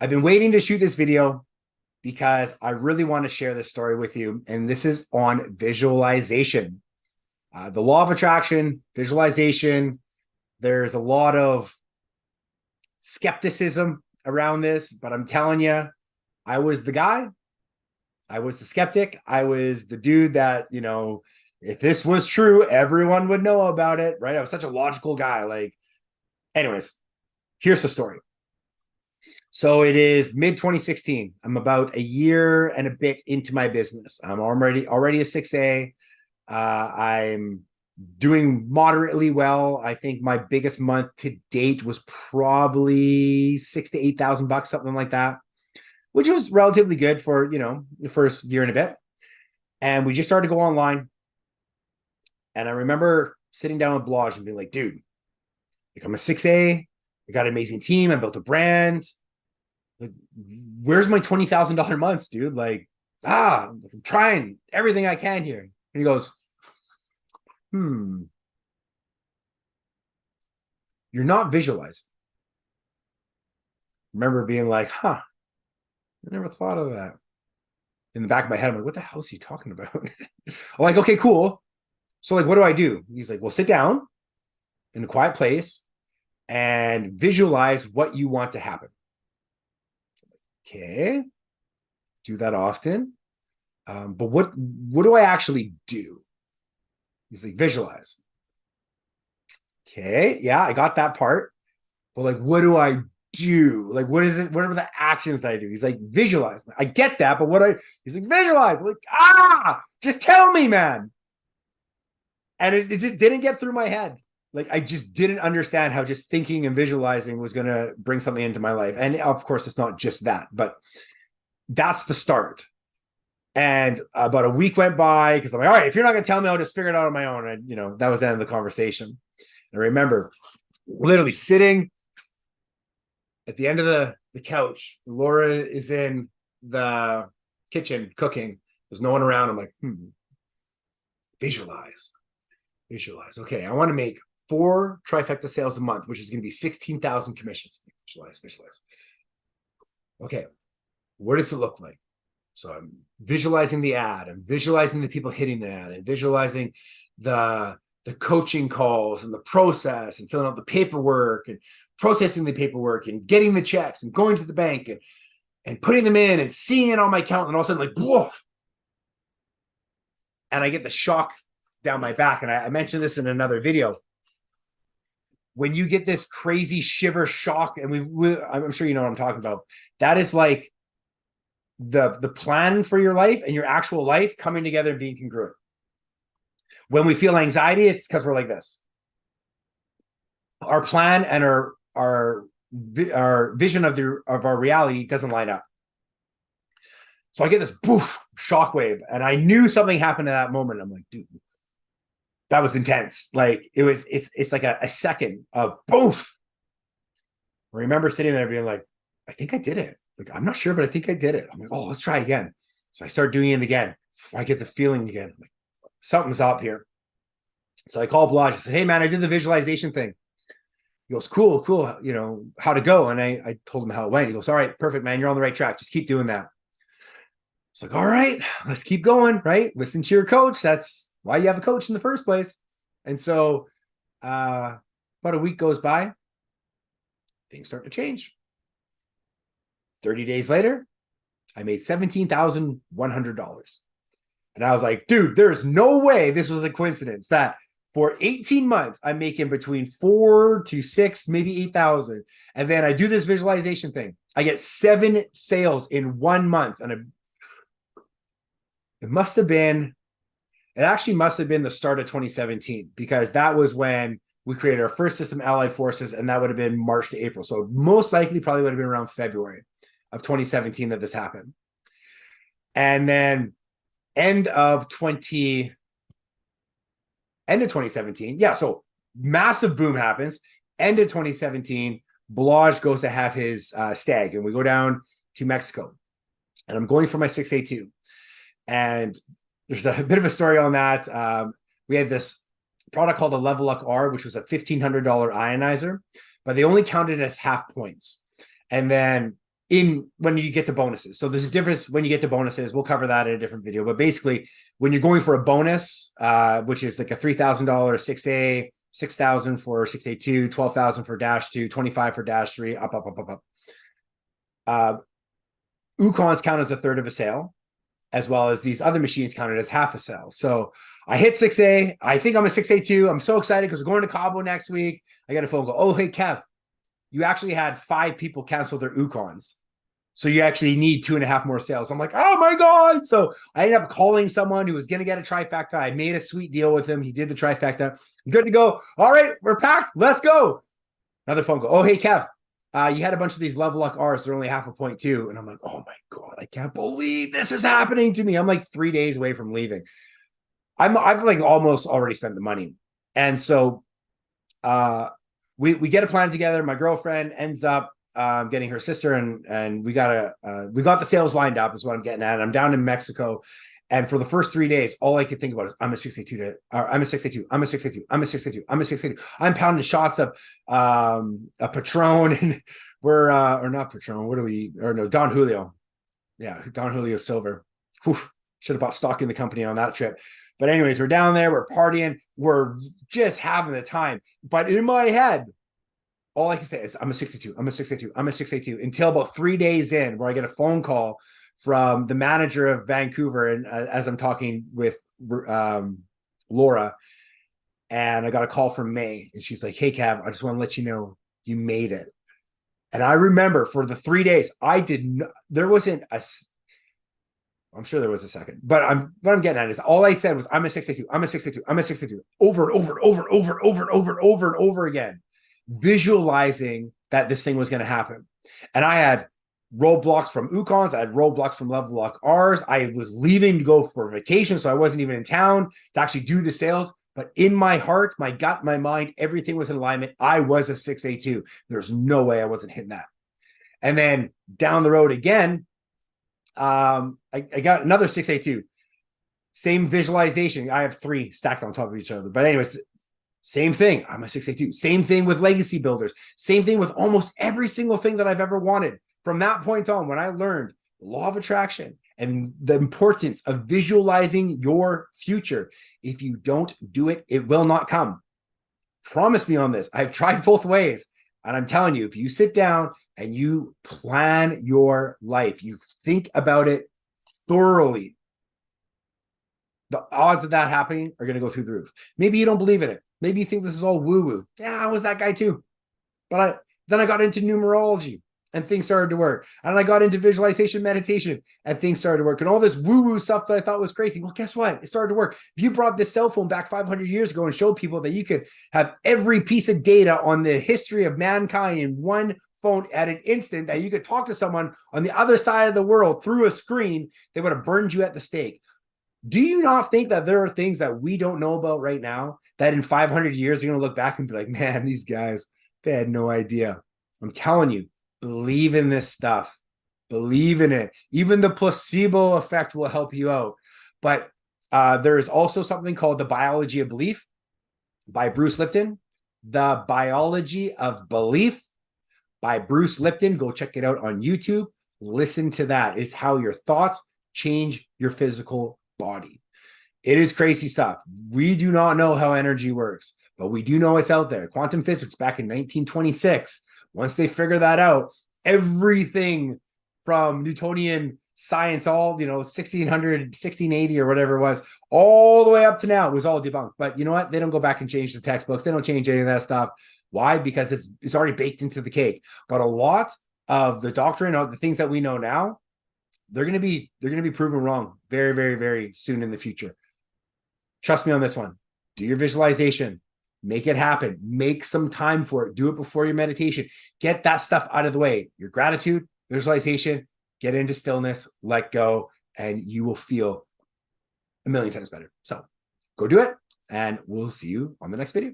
I've been waiting to shoot this video because I really want to share this story with you. And this is on visualization. The law of attraction, visualization. There's a lot of skepticism around this, but I'm telling you, I was the guy. I was the skeptic. I was the dude that, if this was true, everyone would know about it, right? I was such a logical guy. Anyways, here's the story. So it is mid 2016. I'm about a year and a bit into my business. I'm already a 6A. I'm doing moderately well. I think my biggest month to date was probably $6,000 to $8,000, something like that, which was relatively good for, the first year and a bit. And we just started to go online. And I remember sitting down with Blaj and being like, dude, I'm a 6A. I got an amazing team. I built a brand. Where's my $20,000 months, dude? I'm trying everything I can here. And he goes, you're not visualizing. Remember being like, I never thought of that. In the back of my head, I'm like, what the hell is he talking about? I'm like, okay, cool. So what do I do? He's like, well, sit down in a quiet place and visualize what you want to happen. Okay. Do that often. But what do I actually do? He's like, visualize. Okay. Yeah, I got that part. But what do I do? What is it? What are the actions that I do? He's like, visualize. I get that, but he's like, visualize. I'm like, just tell me, man. And it just didn't get through my head. I just didn't understand how just thinking and visualizing was going to bring something into my life. And of course, it's not just that, but that's the start. And about a week went by because I'm like, all right, if you're not going to tell me, I'll just figure it out on my own. And, that was the end of the conversation. And I remember literally sitting at the end of the couch. Laura is in the kitchen cooking. There's no one around. I'm like, visualize. Okay, I want to make 4 trifecta sales a month, which is going to be 16,000 commissions. Visualize. Okay, what does it look like? So I'm visualizing the ad. I'm visualizing the people hitting the ad. I'm visualizing the coaching calls and the process and filling out the paperwork and processing the paperwork and getting the checks and going to the bank and putting them in and seeing it on my account. And all of a sudden, woof. And I get the shock down my back. And I mentioned this in another video. When you get this crazy shiver shock, and I'm sure you know what I'm talking about. That is like the plan for your life and your actual life coming together and being congruent. When we feel anxiety, it's because we're like this. Our plan and our vision of our reality doesn't line up. So I get this poof shockwave, and I knew something happened at that moment. I'm like, dude, that was intense. It's like a second of poof. I remember sitting there being like, I think I did it. I'm not sure, but I think I did it. I'm like, oh, let's try again. So I start doing it again. I get the feeling again. I'm like, something's up here. So I call Blaj. I said, hey, man, I did the visualization thing. He goes, cool. How'd it go? And I told him how it went. He goes, all right, perfect, man. You're on the right track. Just keep doing that. It's like, all right, let's keep going, right? Listen to your coach. That's why you have a coach in the first place. And so about a week goes by. Things start to change. 30 days later, I made $17,100. And I was like, dude, there's no way this was a coincidence that for 18 months, I'm making between 4 to 6, maybe 8,000. And then I do this visualization thing. I get 7 sales in 1 month. And it actually must have been the start of 2017, because that was when we created our first system, Allied Forces, and that would have been March to April. So most likely probably would have been around February of 2017 that this happened. And then end of 2017. Yeah, so massive boom happens. End of 2017, Blaj goes to have his stag, and we go down to Mexico. And I'm going for my 6A2. And there's a bit of a story on that. We had this product called a Level Up R, which was a $1,500 ionizer, but they only counted it as half points. And then in when you get to bonuses. So there's a difference when you get to bonuses. We'll cover that in a different video. But basically, when you're going for a bonus, which is like a $3,000 6A, 6,000 for 6A2, 12,000 for dash 2, 25 for dash 3, up. Ukons count as a third of a sale, as well as these other machines counted as half a sale. So I hit 6A. I think I'm a 6A2. I'm so excited because we're going to Cabo next week. I got a phone call. Oh, hey, Kev, you actually had 5 people cancel their Ukons. So you actually need 2.5 more sales. I'm like, oh my God. So I ended up calling someone who was going to get a trifecta. I made a sweet deal with him. He did the trifecta. Good to go. All right, we're packed. Let's go. Another phone call. Oh, hey, Kev, you had a bunch of these level luck R's. They're only half a point too. And I'm like, oh my God, I can't believe this is happening to me. I'm like 3 days away from leaving. I've like almost already spent the money. And so we get a plan together. My girlfriend ends up getting her sister, and we got the sales lined up is what I'm getting at. I'm down in Mexico, and for the first 3 days, all I could think about is I'm a 682, I'm a 682, I'm a 682, I'm a 682, I'm a 682. I'm pounding shots of a Patron, and we're or not Patron. What do we? Or no, Don Julio. Yeah, Don Julio Silver. Whew, should have bought stock in the company on that trip. But anyways, we're down there, we're partying, we're just having the time. But in my head, all I can say is I'm a 62, I'm a 682, I'm a 682 until about 3 days in, where I get a phone call from the manager of Vancouver. And as I'm talking with Laura, and I got a call from May, and she's like, hey, Cav, I just want to let you know you made it. And I remember for the 3 days, I did not, there wasn't a, I'm sure there was a second, but what I'm getting at is all I said was I'm a 682, I'm a 682, I'm a 682, over and over again, visualizing that this thing was going to happen. And I had roadblocks from Ukons, I had roadblocks from level lock R's. I was leaving to go for vacation, so I wasn't even in town to actually do the sales. But in my heart, my gut, my mind, everything was in alignment. I was a 682. There's no way I wasn't hitting that. And then down the road again, I got another 682. Same visualization. I have 3 stacked on top of each other. But anyways, same thing. I'm a 682. Same thing with legacy builders. Same thing with almost every single thing that I've ever wanted. From that point on, when I learned the law of attraction and the importance of visualizing your future, if you don't do it, it will not come. Promise me on this. I've tried both ways. And I'm telling you, if you sit down and you plan your life, you think about it thoroughly, the odds of that happening are going to go through the roof. Maybe you don't believe in it. Maybe you think this is all woo-woo. Yeah, I was that guy too. But then I got into numerology and things started to work. And I got into visualization meditation and things started to work. And all this woo-woo stuff that I thought was crazy. Well, guess what? It started to work. If you brought this cell phone back 500 years ago and showed people that you could have every piece of data on the history of mankind in one phone at an instant, that you could talk to someone on the other side of the world through a screen, they would have burned you at the stake. Do you not think that there are things that we don't know about right now that in 500 years, you're going to look back and be like, man, these guys, they had no idea. I'm telling you, believe in this stuff. Believe in it. Even the placebo effect will help you out. But there is also something called The Biology of Belief by Bruce Lipton. The Biology of Belief by Bruce Lipton. Go check it out on YouTube. Listen to that. It's how your thoughts change your physical body. It is crazy stuff. We do not know how energy works, but we do know it's out there. Quantum physics back in 1926. Once they figure that out, everything from Newtonian science, all, 1600, 1680 or whatever it was, all the way up to now, was all debunked. But you know what? They don't go back and change the textbooks. They don't change any of that stuff. Why? Because it's already baked into the cake. But a lot of the doctrine, of the things that we know now, they're going to be proven wrong very, very, very soon in the future. Trust me on this one. Do your visualization. Make it happen. Make some time for it. Do it before your meditation. Get that stuff out of the way. Your gratitude, visualization, get into stillness, let go, and you will feel a million times better. So go do it, and we'll see you on the next video.